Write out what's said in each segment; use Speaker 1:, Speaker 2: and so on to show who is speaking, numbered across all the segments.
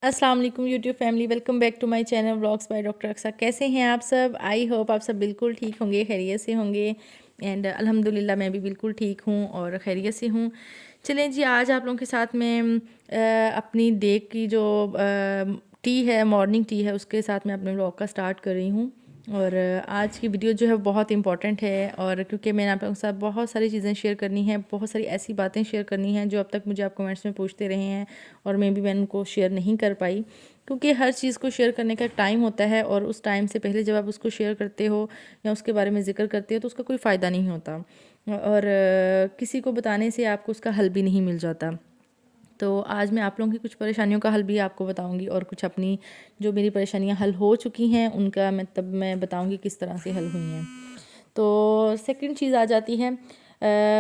Speaker 1: अस्सलाम वालेकुम YouTube family, welcome back to my channel vlogs by doctor Aqsa. कैसे हैं आप सब? आई होप आप सब बिल्कुल ठीक होंगे, खैरियत से होंगे। एंड अल्हम्दुलिल्लाह मैं भी बिल्कुल ठीक हूँ और खैरियत से हूँ। चलें जी, आज आप लोगों के साथ मैं अपनी डे की जो टी है, मॉर्निंग टी है, उसके साथ मैं अपने व्लॉग का स्टार्ट कर रही हूँ। और आज की वीडियो जो है बहुत इंपॉर्टेंट है, और क्योंकि मैंने आप लोगों के साथ बहुत सारी चीज़ें शेयर करनी हैं, बहुत सारी ऐसी बातें शेयर करनी हैं जो अब तक मुझे आप कमेंट्स में पूछते रहे हैं और मैं उनको शेयर नहीं कर पाई। क्योंकि हर चीज़ को शेयर करने का टाइम होता है, और उस टाइम से पहले जब आप उसको शेयर करते हो या उसके बारे में ज़िक्र करते हो तो उसका कोई फ़ायदा नहीं होता, और किसी को बताने से आपको उसका हल भी नहीं मिल जाता। तो आज मैं आप लोगों की कुछ परेशानियों का हल भी आपको बताऊंगी, और कुछ अपनी जो मेरी परेशानियां हल हो चुकी हैं उनका मैं बताऊंगी किस तरह से हल हुई हैं। तो सेकंड चीज़ आ जाती है,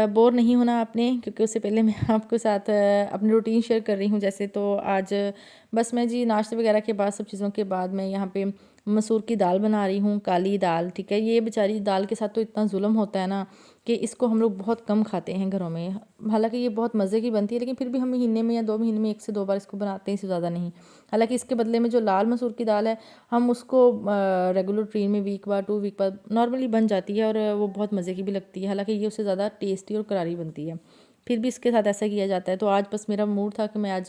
Speaker 1: बोर नहीं होना आपने, क्योंकि उससे पहले मैं आपके साथ अपनी रूटीन शेयर कर रही हूँ। जैसे तो आज बस मैं जी नाश्ते वगैरह के बाद, सब चीज़ों के बाद, मैं यहाँ पे मसूर की दाल बना रही हूँ, काली दाल। ठीक है, ये बेचारी दाल के साथ तो इतना जुल्म होता है ना कि इसको हम लोग बहुत कम खाते हैं घरों में। हालांकि ये बहुत मज़े की बनती है, लेकिन फिर भी हम महीने में या 2 महीने में 1 से 2 बार इसको बनाते हैं, इससे ज़्यादा नहीं। हालांकि इसके बदले में जो लाल मसूर की दाल है, हम उसको रेगुलर रूटीन में वीक बाद 2 वीक बाद नॉर्मली बन जाती है, और वो बहुत मज़े की भी लगती है। हालांकि ये उससे ज़्यादा टेस्टी और करारी बनती है, फिर भी इसके साथ ऐसा किया जाता है। तो आज बस मेरा मूड था कि मैं आज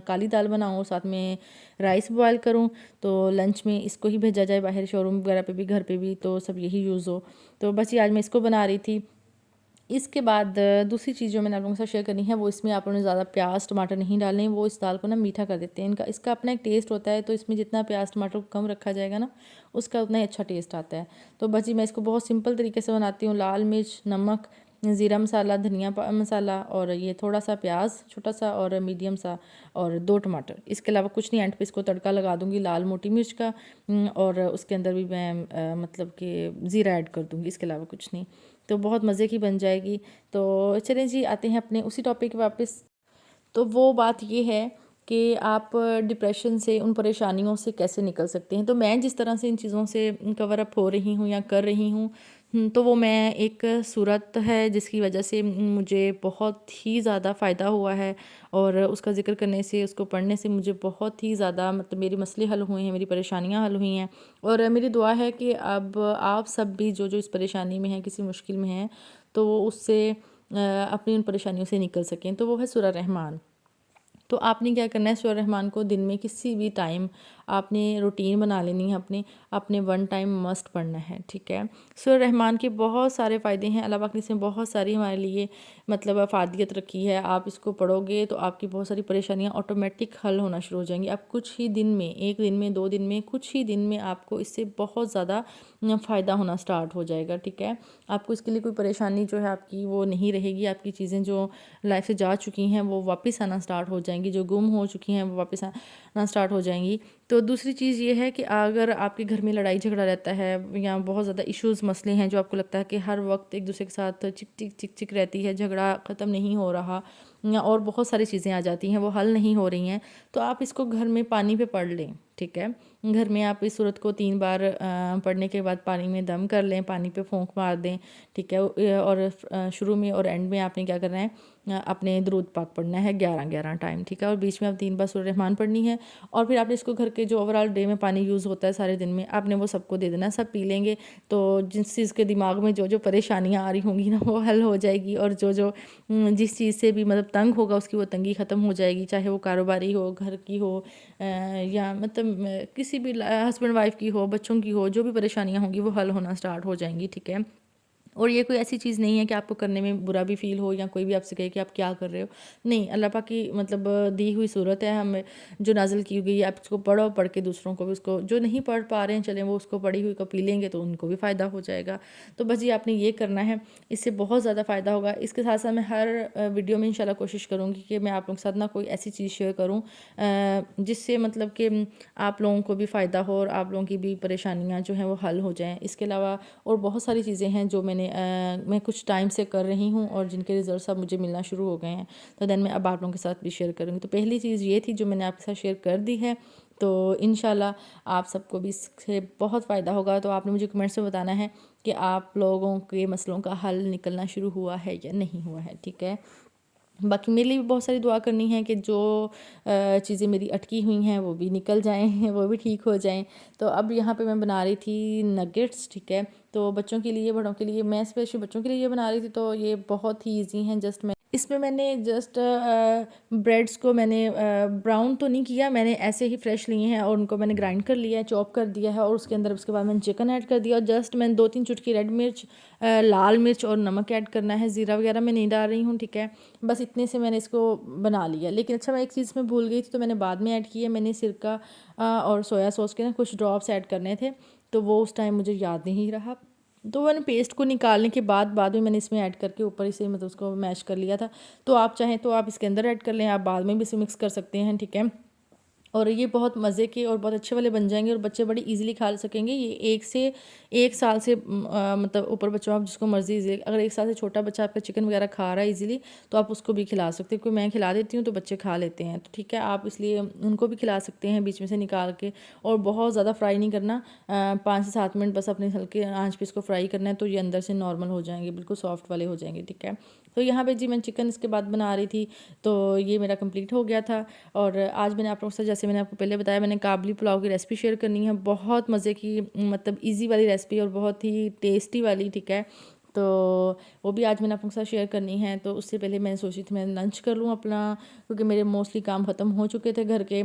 Speaker 1: काली दाल बनाऊँ और साथ में राइस बॉयल करूँ, तो लंच में इसको ही भेजा जाए बाहर, शोरूम वगैरह पे भी, घर पे भी, तो सब यही यूज़ हो। तो बस ये आज मैं इसको बना रही थी। इसके बाद दूसरी चीज़ जो मैंने आप लोगों के साथ शेयर करनी है, वो इसमें आप लोगों ने ज़्यादा प्याज टमाटर नहीं डालने, वो इस दाल को ना मीठा कर देते हैं। इनका इसका अपना एक टेस्ट होता है, तो इसमें जितना प्याज टमाटर को कम रखा जाएगा ना, उसका उतना ही अच्छा टेस्ट आता है। तो बस जी मैं इसको बहुत सिंपल तरीके से बनाती हूँ। लाल मिर्च, नमक, ज़ीरा मसाला, मसाला, और ये थोड़ा सा प्याज छोटा सा और मीडियम सा, और 2 टमाटर। इसके अलावा कुछ नहीं, एंड पे इसको तड़का लगा दूँगी लाल मोटी मिर्च का, और उसके अंदर भी मैं मतलब कि ज़ीरा ऐड कर दूँगी, इसके अलावा कुछ नहीं। तो बहुत मज़े की बन जाएगी। तो चलें जी, आते हैं अपने उसी टॉपिक पे वापस। तो वो बात ये है कि आप डिप्रेशन से, उन परेशानियों से कैसे निकल सकते हैं। तो मैं जिस तरह से इन चीज़ों से कवर अप हो रही हूँ या कर रही हूँ, तो वो मैं एक सूरत है जिसकी वजह से मुझे बहुत ही ज़्यादा फ़ायदा हुआ है, और उसका ज़िक्र करने से, उसको पढ़ने से मुझे बहुत ही ज़्यादा मतलब मेरे मसले हल हुए हैं, मेरी परेशानियाँ हल हुई हैं। और मेरी दुआ है कि अब आप सब भी जो जो इस परेशानी में हैं, किसी मुश्किल में हैं, तो वो उससे अपनी उन परेशानियों से निकल सकें। तो वो है सूरह रहमान। तो आपने क्या करना है, सूरह रहमान को दिन में किसी भी टाइम आपने रूटीन बना लेनी है, अपने अपने 1 टाइम मस्ट पढ़ना है। ठीक है, सूरह रहमान के बहुत सारे फ़ायदे हैं। अल्लाह पाक ने इसमें बहुत सारी हमारे लिए मतलब अफादियत रखी है। आप इसको पढ़ोगे तो आपकी बहुत सारी परेशानियाँ ऑटोमेटिक हल होना शुरू हो जाएंगी। आप कुछ ही दिन में, 1 दिन में, 2 दिन में, कुछ ही दिन में आपको इससे बहुत ज़्यादा फ़ायदा होना स्टार्ट हो जाएगा। ठीक है, आपको इसके लिए कोई परेशानी जो है आपकी वो नहीं रहेगी। आपकी चीज़ें जो लाइफ से जा चुकी हैं वो वापस आना स्टार्ट हो जाएंगी, जो गुम हो चुकी हैं वो वापस आना स्टार्ट हो जाएंगी। तो दूसरी चीज़ ये है कि अगर आपके घर में लड़ाई झगड़ा रहता है, या बहुत ज़्यादा इश्यूज़ मसले हैं जो आपको लगता है कि हर वक्त एक दूसरे के साथ चिक चिक चिक चिक रहती है, झगड़ा ख़त्म नहीं हो रहा, या और बहुत सारी चीज़ें आ जाती हैं, वो हल नहीं हो रही हैं, तो आप इसको घर में पानी पे पढ़ लें। ठीक है, घर में आप इस सूरत को 3 बार पढ़ने के बाद पानी में दम कर लें, पानी पे फूंक मार दें। ठीक है, और शुरू में और एंड में आपने क्या करना है, अपने दुरूद पाक पढ़ना है 11-11 टाइम। ठीक है, और बीच में आप 3 बार सूरह रहमान पढ़नी है, और फिर आपने इसको घर के जो ओवरऑल डे में पानी यूज़ होता है सारे दिन में, आपने वो सबको दे देना, सब पी लेंगे। तो जिस चीज़ के दिमाग में जो जो परेशानियाँ आ रही होंगी ना, वो हल हो जाएगी, और जो जो जिस चीज़ से भी मतलब तंग होगा उसकी वो तंगी ख़त्म हो जाएगी, चाहे वो कारोबारी हो, घर की हो, या मतलब किसी भी हस्बैंड वाइफ की हो, बच्चों की हो, जो भी परेशानियाँ होंगी वो हल होना स्टार्ट हो जाएंगी। ठीक है, और ये कोई ऐसी चीज़ नहीं है कि आपको करने में बुरा भी फ़ील हो, या कोई भी आपसे कहे कि आप क्या कर रहे हो। नहीं, अल्लाह पाक की मतलब दी हुई सूरत है हमें, जो नाज़िल की गई है। आप इसको पढ़ो, पढ़ के दूसरों को भी, उसको जो नहीं पढ़ पा रहे हैं चलें वो उसको पढ़ी हुई को पी लेंगे, तो उनको भी फ़ायदा हो जाएगा। तो बस ये आपने ये करना है, इससे बहुत ज़्यादा फ़ायदा होगा। इसके साथ साथ मैं हर वीडियो में इंशाल्लाह कोशिश करूँगी कि मैं आप लोगों के साथ ना कोई ऐसी चीज़ शेयर करूँ जिससे मतलब कि आप लोगों को भी फ़ायदा हो, और आप लोगों की भी परेशानियाँ जो हैं वो हल हो जाएँ। इसके अलावा और बहुत सारी चीज़ें हैं जो मैं कुछ टाइम से कर रही हूँ, और जिनके रिज़ल्ट्स अब मुझे मिलना शुरू हो गए हैं। तो देन मैं अब आप लोगों के साथ भी शेयर करूँगी। तो पहली चीज़ ये थी जो मैंने आपके साथ शेयर कर दी है। तो इंशाल्लाह आप सबको भी इससे बहुत फ़ायदा होगा। तो आपने मुझे कमेंट्स में बताना है कि आप लोगों के मसलों का हल निकलना शुरू हुआ है या नहीं हुआ है। ठीक है, बाकी मेरे लिए भी बहुत सारी दुआ करनी है कि जो चीज़ें मेरी अटकी हुई हैं वो भी निकल जाएँ वो भी ठीक हो जाएँ। तो अब यहाँ पे मैं बना रही थी नगेट्स, ठीक है। तो बच्चों के लिए, बड़ों के लिए, मैं स्पेशली बच्चों के लिए ये बना रही थी, तो ये बहुत ही ईज़ी हैं। इसमें मैंने जस्ट ब्रेड्स को मैंने ब्राउन तो नहीं किया, मैंने ऐसे ही फ्रेश लिए हैं और उनको मैंने ग्राइंड कर लिया है, चॉप कर दिया है, और उसके अंदर उसके बाद मैंने चिकन ऐड कर दिया और जस्ट मैंने 2-3 चुटकी रेड मिर्च, लाल मिर्च और नमक ऐड करना है। ज़ीरा वगैरह मैं नहीं डाल रही हूँ, ठीक है। बस इतने से मैंने इसको बना लिया। लेकिन अच्छा, मैं एक चीज़ में भूल गई थी, तो मैंने बाद में ऐड की है। मैंने सिरका और सोया सॉस के ना कुछ ड्रॉप्स ऐड करने थे, तो वो उस टाइम मुझे याद नहीं रहा। तो मैंने पेस्ट को निकालने के बाद में मैंने इसमें ऐड करके ऊपर इसे मतलब उसको मैश कर लिया था। तो आप चाहें तो आप इसके अंदर ऐड कर लें, आप बाद में भी इसे मिक्स कर सकते हैं, ठीक है। और ये बहुत मज़े के और बहुत अच्छे वाले बन जाएंगे और बच्चे बड़ी इजीली खा सकेंगे। ये 1 साल से मतलब ऊपर बच्चों, आप जिसको मर्ज़ी इजीली, अगर 1 साल से छोटा बच्चा आपका चिकन वगैरह खा रहा है इजीली, तो आप उसको भी खिला सकते हैं, क्योंकि मैं खिला देती हूँ तो बच्चे खा लेते हैं। तो ठीक है, आप इसलिए उनको भी खिला सकते हैं बीच में से निकाल के। और बहुत ज़्यादा फ्राई नहीं करना, 5 से 7 मिनट बस अपने हल्के आंच पे इसको फ्राई करना है, तो ये अंदर से नॉर्मल हो जाएंगे, बिल्कुल सॉफ्ट वाले हो जाएंगे, ठीक है। तो यहाँ पे जी मैं चिकन इसके बाद बना रही थी, तो ये मेरा कंप्लीट हो गया था। और आज मैंने आप लोगों से, जैसे मैंने आपको पहले बताया, मैंने काबली पुलाव की रेसिपी शेयर करनी है। बहुत मज़े की, मतलब इजी वाली रेसिपी और बहुत ही टेस्टी वाली, ठीक है। तो वो भी आज मैंने आपके साथ शेयर करनी है। तो उससे पहले मैंने सोची थी मैं लंच कर लूँ अपना, क्योंकि मेरे मोस्टली काम ख़त्म हो चुके थे घर के।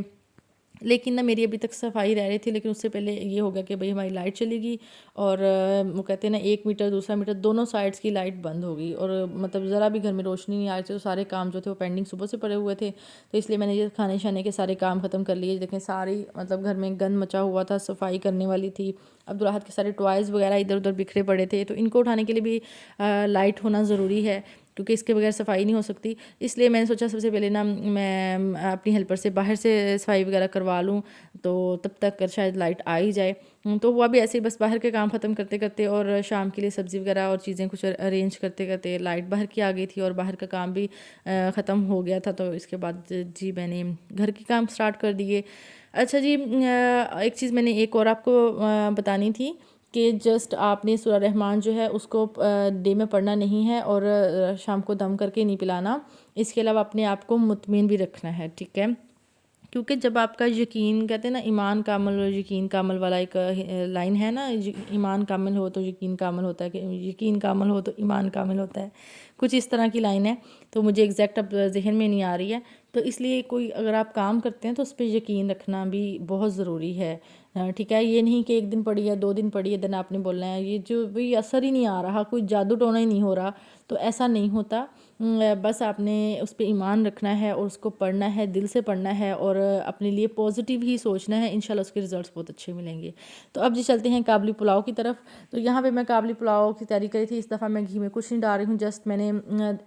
Speaker 1: लेकिन ना मेरी अभी तक सफाई रह रही थी, लेकिन उससे पहले ये हो गया कि भाई हमारी लाइट चली गई, और वो कहते हैं ना, 1 मीटर दूसरा मीटर दोनों साइड्स की लाइट बंद हो गई, और मतलब ज़रा भी घर में रोशनी नहीं आ रही थी। तो सारे काम जो थे वो पेंडिंग सुबह से पड़े हुए थे, तो इसलिए मैंने ये खाने शाने के सारे काम ख़त्म कर लिए। देखें, सारी मतलब घर में गंद मचा हुआ था, सफाई करने वाली थी। अब्दुल के सारे टॉयज़ वगैरह इधर उधर बिखरे पड़े थे, तो इनको उठाने के लिए भी लाइट होना ज़रूरी है, क्योंकि इसके बगैर सफाई नहीं हो सकती। इसलिए मैंने सोचा सबसे पहले ना मैं अपनी हेल्पर से बाहर से सफाई वगैरह करवा लूँ, तो तब तक शायद लाइट आ ही जाए। तो हुआ भी ऐसे ही, बस बाहर के काम ख़त्म करते करते और शाम के लिए सब्ज़ी वगैरह और चीज़ें कुछ अरेंज करते करते लाइट बाहर की आ गई थी, और बाहर का काम भी ख़त्म हो गया था। तो इसके बाद जी मैंने घर के काम स्टार्ट कर दिए। अच्छा जी, एक चीज़ मैंने एक और आपको बतानी थी कि जस्ट आपने सूरा रहमान जो है उसको डे में पढ़ना नहीं है, और शाम को दम करके नहीं पिलाना। इसके अलावा अपने आप को मुतमिन भी रखना है, ठीक है। क्योंकि जब आपका यकीन, कहते हैं ना, ईमान कामिल और यकीन कामिल वाला एक लाइन है ना, ईमान कामिल हो तो यकीन कामिल होता है, कि यकीन कामिल हो तो ईमान कामिल होता है, कुछ इस तरह की लाइन है। तो मुझे एग्जैक्ट अब जहन में नहीं आ रही है। तो इसलिए कोई अगर आप काम करते हैं तो उस पर यकीन रखना भी बहुत ज़रूरी है, ठीक है। ये नहीं कि 1 दिन पढ़ी है, 2 दिन पढ़ी है, दिन आपने बोलना है, ये जो भी असर ही नहीं आ रहा, कोई जादू टोना ही नहीं हो रहा, तो ऐसा नहीं होता। बस आपने उस पर ईमान रखना है और उसको पढ़ना है, दिल से पढ़ना है, और अपने लिए पॉजिटिव ही सोचना है। इंशाल्लाह उसके रिज़ल्ट्स बहुत अच्छे मिलेंगे। तो अब जी चलते हैं काबली पुलाव की तरफ। तो यहाँ पे मैं काबली पुलाव की तैयारी करी थी। इस दफ़ा मैं घी में कुछ नहीं डाल रही हूँ, जस्ट मैंने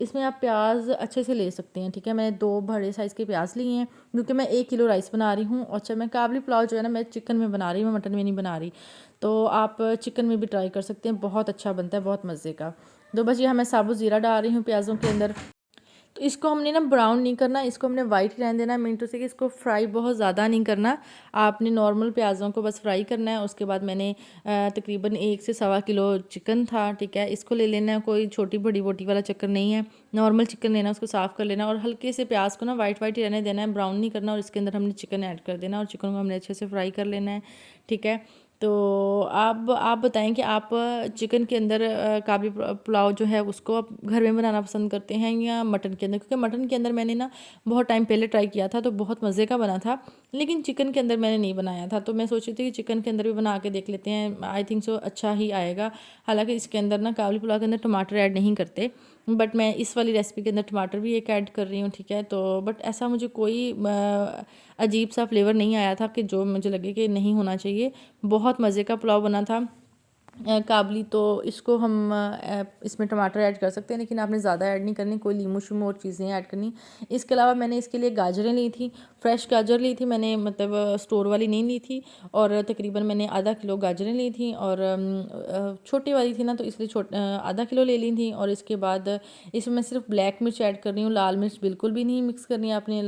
Speaker 1: इसमें आप प्याज अच्छे से ले सकते हैं, ठीक है। मैंने 2 बड़े साइज़ के प्याज लिए हैं, क्योंकि मैं 1 किलो राइस बना रही हूँ। अच्छा, मैं काबली पुलाव जो है ना, मैं चिकन में बना रही हूँ, मैं मटन में नहीं बना रही। तो आप चिकन में भी ट्राई कर सकते हैं, बहुत अच्छा बनता है, बहुत मज़े का। तो बस यहाँ मैं साबुत ज़ीरा डाल रही हूँ प्याज़ों के अंदर। तो इसको हमने ना ब्राउन नहीं करना, इसको हमने वाइट रहने देना है। मेन तो से कि इसको फ्राई बहुत ज़्यादा नहीं करना, आपने नॉर्मल प्याज़ों को बस फ्राई करना है। उसके बाद मैंने तकरीबन 1 से 1.25 किलो चिकन था, ठीक है। इसको ले लेना है, कोई छोटी बड़ी बोटी वाला चक्कर नहीं है, नॉर्मल चिकन लेना, उसको साफ़ कर लेना, और हल्के से प्याज को ना वाइट वाइट ही रहने देना है, ब्राउन नहीं करना। और इसके अंदर हमने चिकन ऐड कर देना, और चिकन को हमने अच्छे से फ्राई कर लेना है, ठीक है। तो आप बताएं कि आप चिकन के अंदर काबली पुलाव जो है उसको आप घर में बनाना पसंद करते हैं या मटन के अंदर, क्योंकि मटन के अंदर मैंने ना बहुत टाइम पहले ट्राई किया था, तो बहुत मज़े का बना था। लेकिन चिकन के अंदर मैंने नहीं बनाया था, तो मैं सोच रही थी कि चिकन के अंदर भी बना के देख लेते हैं, आई थिंक सो अच्छा ही आएगा। हालांकि इसके अंदर ना काबली पुलाव के अंदर टमाटर ऐड नहीं करते, बट मैं इस वाली रेसिपी के अंदर टमाटर भी एक ऐड कर रही हूँ, ठीक है। तो बट ऐसा मुझे कोई अजीब सा फ्लेवर नहीं आया था कि जो मुझे लगे कि नहीं होना चाहिए। बहुत मज़े का पुलाव बना था काबली। तो इसको हम इसमें टमाटर ऐड कर सकते हैं, लेकिन आपने ज़्यादा ऐड नहीं करनी, कोई लीमू शीमू और चीज़ें ऐड करनी। इसके अलावा मैंने इसके लिए गाजरें ली थी, फ्रेश गाजर ली थी मैंने, मतलब स्टोर वाली नहीं ली थी। और तकरीबन मैंने आधा किलो गाजरें ली थी, और छोटी वाली थी ना, तो इसलिए आधा किलो ले ली थी। और इसके बाद इसमें मैं सिर्फ ब्लैक मिर्च ऐड कर रही हूँ, लाल मिर्च बिल्कुल भी नहीं मिक्स करनी है आपने।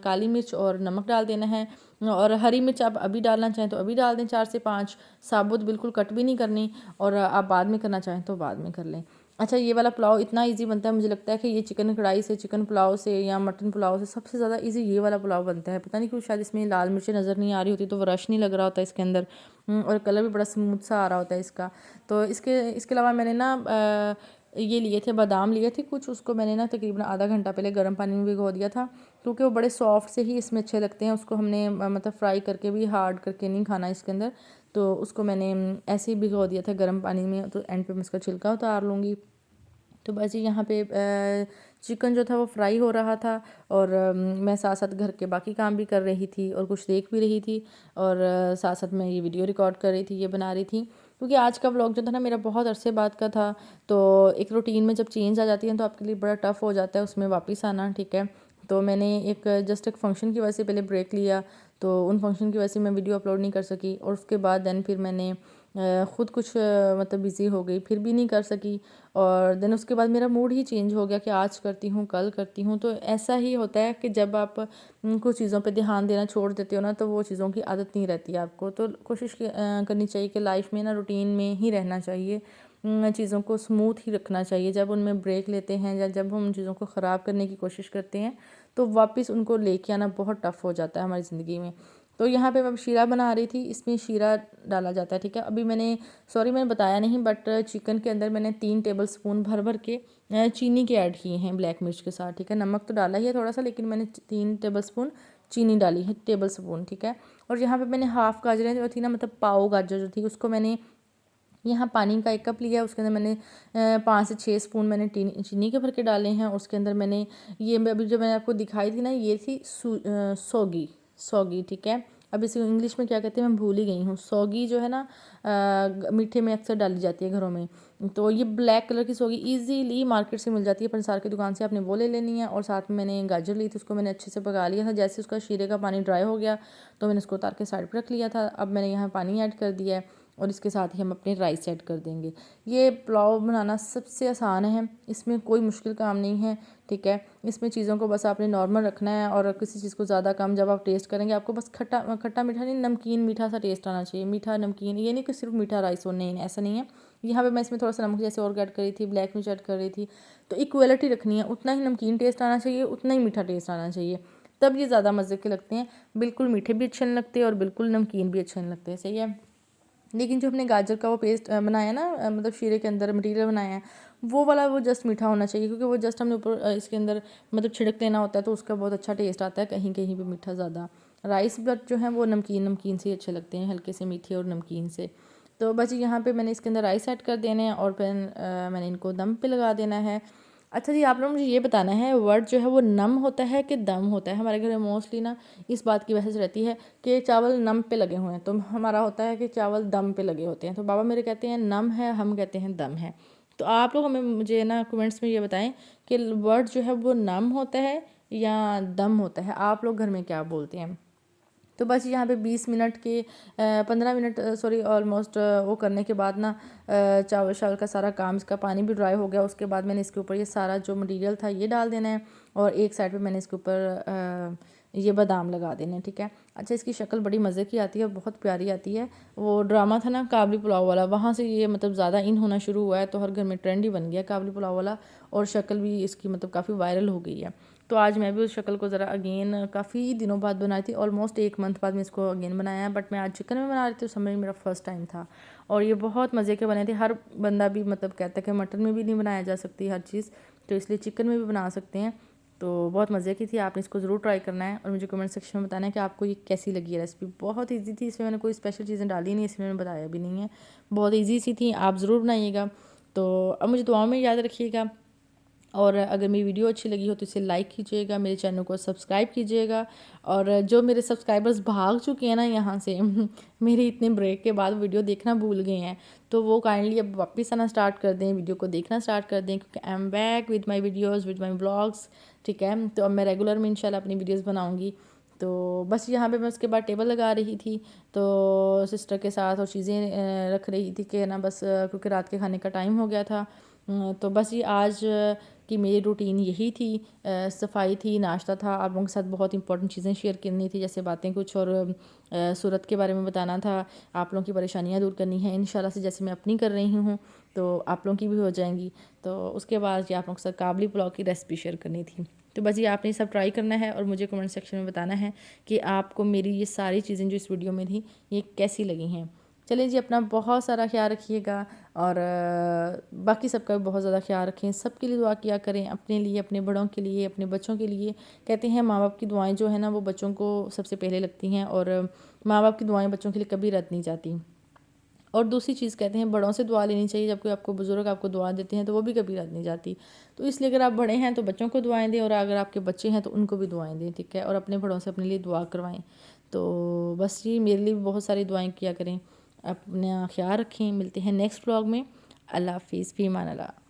Speaker 1: काली मिर्च और नमक डाल देना है, और हरी मिर्च आप अभी डालना चाहें तो अभी डाल दें, 4 से 5 साबुत, बिल्कुल कट भी नहीं करनी, और आप बाद में करना चाहें तो बाद में कर लें। अच्छा, ये वाला पुलाव इतना इजी बनता है, मुझे लगता है कि ये चिकन कढ़ाई से, चिकन पुलाव से या मटन पुलाव से सबसे ज़्यादा इजी ये वाला पुलाव बनता है। पता नहीं क्यों, शायद इसमें लाल मिर्चें नज़र नहीं आ रही होती तो वो रश नहीं लग रहा होता इसके अंदर, और कलर भी बड़ा स्मूथ सा आ रहा होता है इसका। तो इसके अलावा मैंने ना ये लिए थे, बादाम लिए थे कुछ, उसको मैंने ना तकरीबन आधा घंटा पहले गर्म पानी में भिगो दिया था, क्योंकि वो बड़े सॉफ्ट से ही इसमें अच्छे लगते हैं। उसको हमने मतलब फ्राई करके भी हार्ड करके नहीं खाना इसके अंदर, तो उसको मैंने ऐसे ही भिगो दिया था गर्म पानी में। तो एंड पे मैं इसका छिलका उतार लूँगी। तो बस जी यहाँ पे चिकन जो था वो फ्राई हो रहा था, और मैं साथ साथ घर के बाकी काम भी कर रही थी और कुछ देख भी रही थी, और साथ साथ मैं ये वीडियो रिकॉर्ड कर रही थी, ये बना रही थी। क्योंकि आज का व्लॉग जो था ना मेरा बहुत अरसे बाद का था, तो एक रूटीन में जब चेंज आ जाती है तो आपके लिए बड़ा टफ़ हो जाता है उसमें वापस आना, ठीक है। तो मैंने जस्ट एक फ़ंक्शन की वजह से पहले ब्रेक लिया, तो उन फंक्शन की वजह से मैं वीडियो अपलोड नहीं कर सकी, और उसके बाद देन फिर मैंने ख़ुद कुछ मतलब बिज़ी हो गई, फिर भी नहीं कर सकी। और देन उसके बाद मेरा मूड ही चेंज हो गया कि आज करती हूँ, कल करती हूँ। तो ऐसा ही होता है कि जब आप कुछ चीज़ों पे ध्यान देना छोड़ देते हो ना, तो वो चीज़ों की आदत नहीं रहती है आपको। तो कोशिश करनी चाहिए कि लाइफ में ना रूटीन में ही रहना चाहिए, चीज़ों को स्मूथ ही रखना चाहिए। जब उनमें ब्रेक लेते हैं या जब हम उन चीज़ों को ख़राब करने की कोशिश करते हैं, तो वापस उनको लेके आना बहुत टफ़ हो जाता है हमारी ज़िंदगी में। तो यहाँ पे मैं शीरा बना रही थी, इसमें शीरा डाला जाता है, ठीक है। अभी मैंने बताया नहीं, बट चिकन के अंदर मैंने 3 टेबल स्पून भर भर के चीनी के ऐड किए हैं ब्लैक मिर्च के साथ, ठीक है। नमक तो डाला ही है थोड़ा सा, लेकिन मैंने 3 टेबल स्पून चीनी डाली है, टेबल स्पून, ठीक है। और यहाँ पे मैंने हाफ़ गाजरें जो थी ना, मतलब पाव गाजर जो थी, उसको मैंने यहाँ पानी का 1 कप लिया, उसके अंदर मैंने 5 से 6 स्पून मैंने चीनी के भर के डाले हैं। उसके अंदर मैंने ये अभी जो मैंने आपको दिखाई थी ना, ये थी सौगी, सौगी, ठीक है। अब इसे इंग्लिश में क्या कहते हैं मैं भूल ही गई हूँ। सौगी जो है ना मीठे में अक्सर डाली जाती है घरों में। तो ये ब्लैक कलर की सौगी ईजीली मार्केट से मिल जाती है, पंसार की दुकान से आपने वो ले लेनी है। और साथ में मैंने गाजर ली थी, उसको मैंने अच्छे से पका लिया था। जैसे उसका शीरे का पानी ड्राई हो गया तो मैंने उसको उतार के साइड पर रख लिया था। अब मैंने यहाँ पानी ऐड कर दिया है, और इसके साथ ही हम अपने राइस ऐड कर देंगे। ये पुलाव बनाना सबसे आसान है, इसमें कोई मुश्किल काम नहीं है, ठीक है। इसमें चीज़ों को बस आपने नॉर्मल रखना है, और किसी चीज़ को ज़्यादा कम जब आप टेस्ट करेंगे, आपको बस खट्टा खट्टा मीठा नहीं, नमकीन मीठा सा टेस्ट आना चाहिए। मीठा नमकीन, ये नहीं कि सिर्फ मीठा राइस हो, नहीं, ऐसा नहीं है। यहाँ पे मैं इसमें थोड़ा सा नमक जैसे और ऐड करी थी, ब्लैक मिर्च ऐड कर रही थी। तो इक्वलिटी रखनी है, उतना ही नमकीन टेस्ट आना चाहिए, उतना ही मीठा टेस्ट आना चाहिए, तब ये ज़्यादा मज़े के लगते हैं। बिल्कुल मीठे भी अच्छे नहीं लगते और बिल्कुल नमकीन भी अच्छे नहीं लगते, सही है। लेकिन जो हमने गाजर का वो पेस्ट बनाया ना, मतलब शीरे के अंदर मटीरियल बनाया है, वो वाला वो जस्ट मीठा होना चाहिए, क्योंकि वो जस्ट हमने ऊपर इसके अंदर मतलब छिड़क लेना होता है, तो उसका बहुत अच्छा टेस्ट आता है। कहीं कहीं पे मीठा ज़्यादा, राइस बट जो है वो नमकीन नमकीन से ही अच्छे लगते हैं, हल्के से मीठे और नमकीन से। तो बस यहाँ पे मैंने इसके अंदर राइस ऐड कर देने हैं, और फिर मैंने इनको दम पे लगा देना है। अच्छा जी, आप लोग मुझे ये बताना है, वर्ड जो है वो नम होता है कि दम होता है? हमारे घर में मोस्टली ना इस बात की बहस रहती है कि चावल नम पे लगे हुए हैं, तो हमारा होता है कि चावल दम पे लगे होते हैं। तो बाबा मेरे कहते हैं नम है, हम कहते हैं दम है। तो आप लोग मुझे ना कमेंट्स में ये बताएं कि वर्ड जो है वो नम होता है या दम होता है, आप लोग घर में क्या बोलते हैं। तो बस यहाँ पे 20 मिनट के 15 मिनट सॉरी ऑलमोस्ट वो करने के बाद ना चावल शावल का सारा काम, इसका पानी भी ड्राई हो गया। उसके बाद मैंने इसके ऊपर ये सारा जो मटेरियल था ये डाल देना है, और एक साइड पे मैंने इसके ऊपर ये बादाम लगा देने हैं, ठीक है। अच्छा, इसकी शक्ल बड़ी मज़े की आती है, बहुत प्यारी आती है। वो ड्रामा था ना काबली पुलाव वाला, वहाँ से ये मतलब ज़्यादा इन होना शुरू हुआ है, तो हर घर में ट्रेंड ही बन गया काबली पुलाव वाला, और शक्ल भी इसकी मतलब काफ़ी वायरल हो गई है। तो आज मैं भी उस शक्ल को ज़रा अगेन काफ़ी दिनों बाद बनाई थी, ऑलमोस्ट 1 मंथ बाद मैं इसको अगेन बनाया है। बट मैं आज चिकन में बना रही थी, उस समय मेरा फर्स्ट टाइम था, और ये बहुत मज़े के बने थे। हर बंदा भी मतलब कहता है कि मटन में भी नहीं बनाया जा सकती हर चीज़, तो इसलिए चिकन में भी बना सकते हैं। तो बहुत मज़े की थी, आपने इसको ज़रूर ट्राई करना है, और मुझे कमेंट सेक्शन में बताना है कि आपको ये कैसी लगी है रेसिपी। बहुत ईजी थी, इसमें मैंने कोई स्पेशल चीज़ें डाली नहीं, इसमें मैंने बताया भी नहीं है, बहुत ईजी सी थी, आप ज़रूर बनाइएगा। तो अब मुझे दुआओं में याद रखिएगा, और अगर मेरी वीडियो अच्छी लगी हो तो इसे लाइक कीजिएगा, मेरे चैनल को सब्सक्राइब कीजिएगा। और जो मेरे सब्सक्राइबर्स भाग चुके हैं ना यहाँ से मेरे इतने ब्रेक के बाद वीडियो देखना भूल गए हैं, तो वो काइंडली अब वापस आना स्टार्ट कर दें, वीडियो को देखना स्टार्ट कर दें, क्योंकि I am back with my videos, with my blogs, ठीक है। तो अब मैं रेगुलर में इंशाल्लाह अपनी वीडियोज़ बनाऊँगी। तो बस यहाँ पे मैं उसके बाद टेबल लगा रही थी, तो सिस्टर के साथ और चीज़ें रख रही थी कि ना, बस क्योंकि रात के खाने का टाइम हो गया था। तो बस ये आज कि मेरी रूटीन यही थी, सफाई थी, नाश्ता था, आप लोगों के साथ बहुत इंपॉर्टेंट चीज़ें शेयर करनी थी, जैसे बातें कुछ, और सूरत के बारे में बताना था, आप लोगों की परेशानियाँ दूर करनी है इंशाल्लाह से, जैसे मैं अपनी कर रही हूँ तो आप लोगों की भी हो जाएंगी। तो उसके बाद ये आप लोगों के साथ काबली पुलाव की रेसिपी शेयर करनी थी। तो बस ये आपने सब ट्राई करना है और मुझे कमेंट सेक्शन में बताना है कि आपको मेरी ये सारी चीज़ें जो इस वीडियो में थी ये कैसी लगी हैं। चलिए जी, अपना बहुत सारा ख्याल रखिएगा और बाकी सबका भी बहुत ज़्यादा ख्याल रखें, सबके लिए दुआ किया करें, अपने लिए, अपने बड़ों के लिए, अपने बच्चों के लिए। कहते हैं माँ बाप की दुआएं जो है ना वो बच्चों को सबसे पहले लगती हैं, और माँ बाप की दुआएं बच्चों के लिए कभी रद्द नहीं जाती। और दूसरी चीज़ कहते हैं बड़ों से दुआ लेनी चाहिए, जब कोई आपको बुज़ुर्ग आपको दुआ देते हैं तो वो भी कभी रद्द नहीं जाती। तो इसलिए अगर आप बड़े हैं तो बच्चों को दुआएं दें, और अगर आपके बच्चे हैं तो उनको भी दुआएं दें, ठीक है, और अपने बड़ों से अपने लिए दुआ करवाएं। तो बस जी, मेरे लिए भी बहुत सारी दुआएं किया करें। अपना ख्याल रखें, मिलते हैं नेक्स्ट व्लॉग में। अल्लाह हाफिज़, फ़ी अमान अल्लाह।